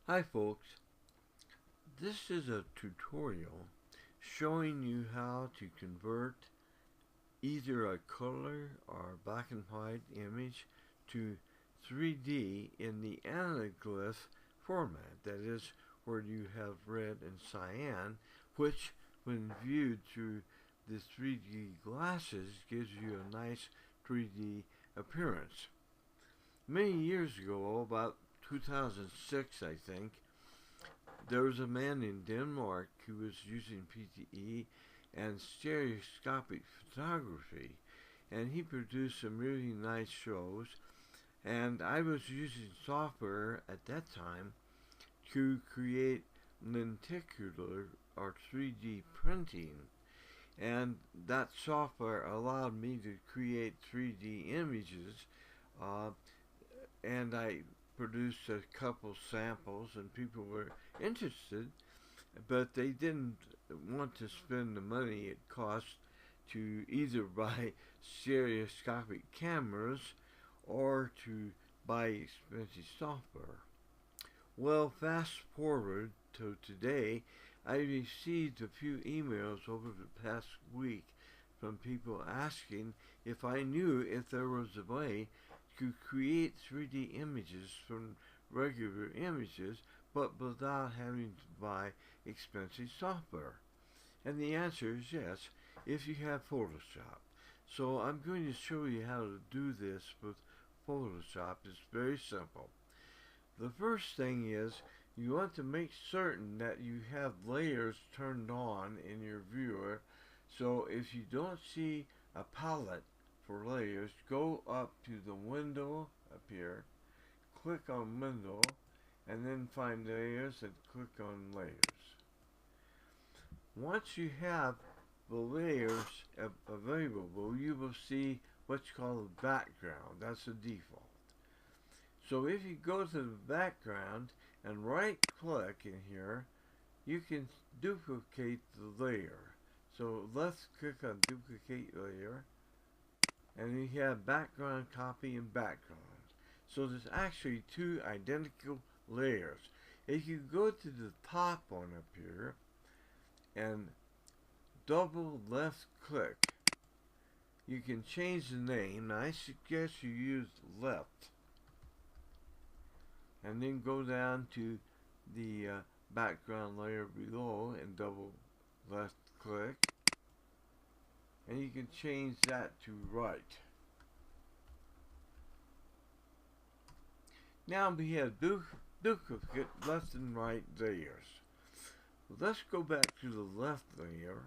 Hi folks, this is a tutorial showing you how to convert either a color or black and white image to 3D in the Anaglyph format, that is where you have red and cyan, which when viewed through the 3D glasses gives you a nice 3D appearance. Many years ago, about 2006 I think, there was a man in Denmark who was using PTE and stereoscopic photography, and he produced some really nice shows. And I was using software at that time to create lenticular or 3D printing, and that software allowed me to create 3D images, and I produced a couple samples, and people were interested, but they didn't want to spend the money it cost to either buy stereoscopic cameras or to buy expensive software. Well, fast forward to today, I received a few emails over the past week from people asking if I knew if there was a way to create 3D images from regular images but without having to buy expensive software. And the answer is yes, if you have Photoshop. So I'm going to show you how to do this with Photoshop. It's very simple. The first thing is you want to make certain that you have layers turned on in your viewer. So if you don't see a palette for layers, go up to the window up here, click on window, and then find layers and click on layers. Once you have the layers available, you will see what's called a background. That's the default. So if you go to the background and right click in here, you can duplicate the layer. So let's click on duplicate layer, and you have background, copy, and background. So there's actually two identical layers. If you go to the top one up here and double left click, you can change the name. Now I suggest you use left, and then go down to the background layer below and double left click, and you can change that to right. Now we have duplicate left and right layers. Let's go back to the left layer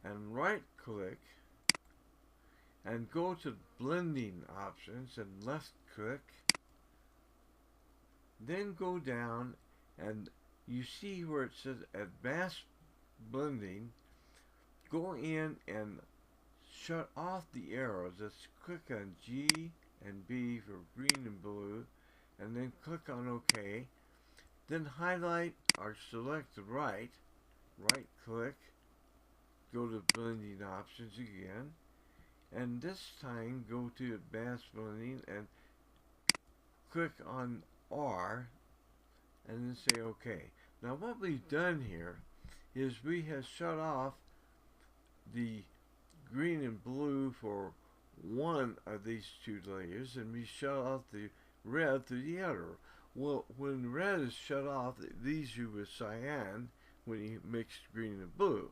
and right click and go to blending options and left click. Then go down and you see where it says advanced blending. Go in and shut off the arrows. Let's click on G and B for green and blue, and then click on OK. Then highlight or select the right click, go to blending options again, and this time go to advanced blending and click on R and then say OK. Now what we've done here is we have shut off the green and blue for one of these two layers, and we shut off the red to the other. Well, when red is shut off, it leaves you with cyan when you mix green and blue.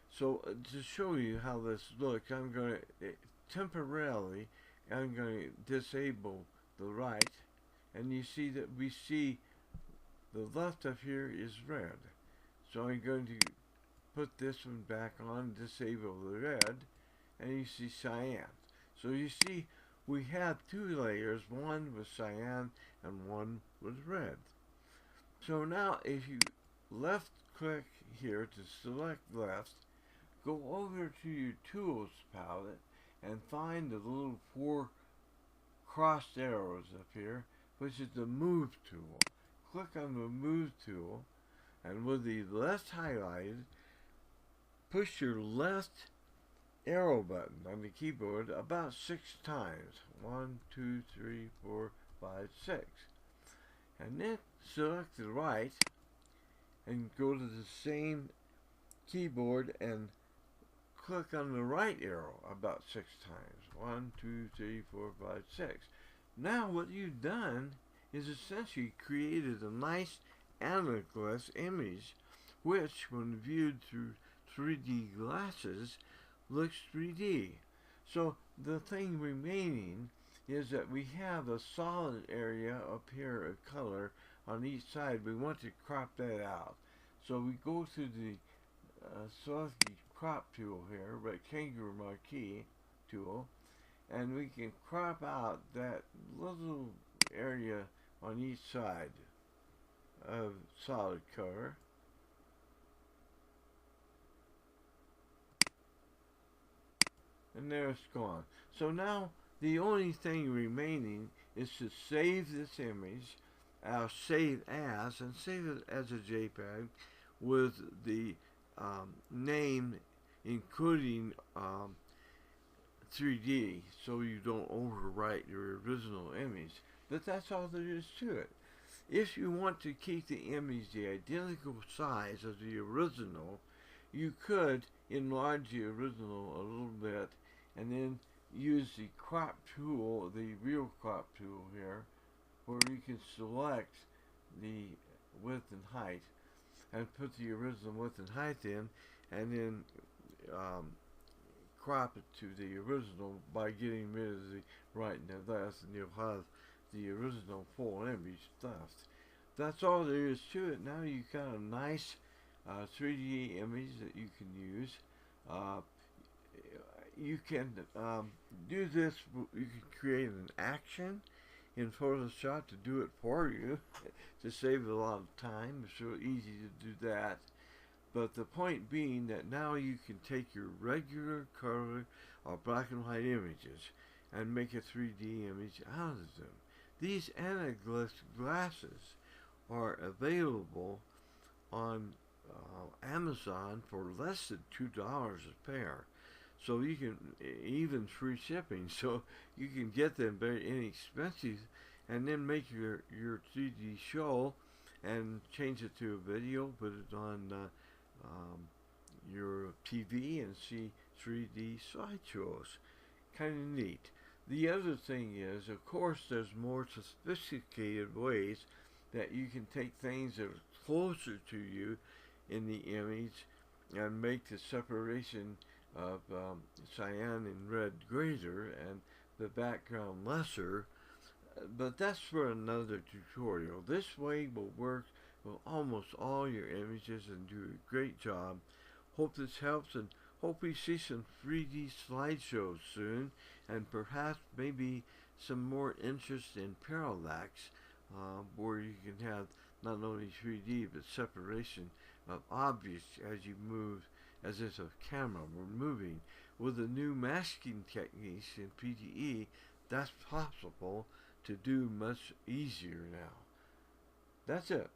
So to show you how this looks, I'm going to temporarily disable the right, and you see that we see the left up here is red. So I'm going to put this one back on, disable the red, and you see cyan. So you see we have two layers, one with cyan and one with red. So now if you left click here to select left, go over to your tools palette and find the little four crossed arrows up here, which is the move tool. Click on the move tool, and with the left highlighted, push your left arrow button on the keyboard about 6 times. 1, 2, 3, 4, 5, 6. And then select the right and go to the same keyboard and click on the right arrow about 6 times. 1, 2, 3, 4, 5, 6. Now what you've done is essentially created a nice anaglyph image, which, when viewed through 3D glasses, looks 3D. So the thing remaining is that we have a solid area up here of color on each side. We want to crop that out. So we go to the select the crop tool here, rectangular marquee tool, and we can crop out that little area on each side of solid color. And there it's gone. So now the only thing remaining is to save this image. I'll save as, and save it as a JPEG with the name including 3D, so you don't overwrite your original image. But that's all there is to it. If you want to keep the image the identical size as the original, you could enlarge the original a little bit and then use the crop tool, the real crop tool here, where you can select the width and height and put the original width and height in, and then crop it to the original by getting rid of the right and the left, and you'll have the original full image left. That's all there is to it. Now you've got a nice 3D image that you can use. You can do this. You can create an action in Photoshop to do it for you to save a lot of time. It's real easy to do that. But the point being that now you can take your regular color or black and white images and make a 3D image out of them. These Anaglyph glasses are available on Amazon for less than $2 a pair. So you can, even free shipping, so you can get them very inexpensive and then make your 3D show and change it to a video, put it on your TV and see 3D slideshows. Kind of neat. The other thing is, of course, there's more sophisticated ways that you can take things that are closer to you in the image and make the separation of cyan and red greater and the background lesser. But that's for another tutorial. This way will work with almost all your images and do a great job. Hope this helps, and hope we see some 3D slideshows soon, and perhaps maybe some more interest in parallax, where you can have not only 3D but separation of objects as you move, as if a camera were moving. With the new masking techniques in PTE, that's possible to do much easier now. That's it.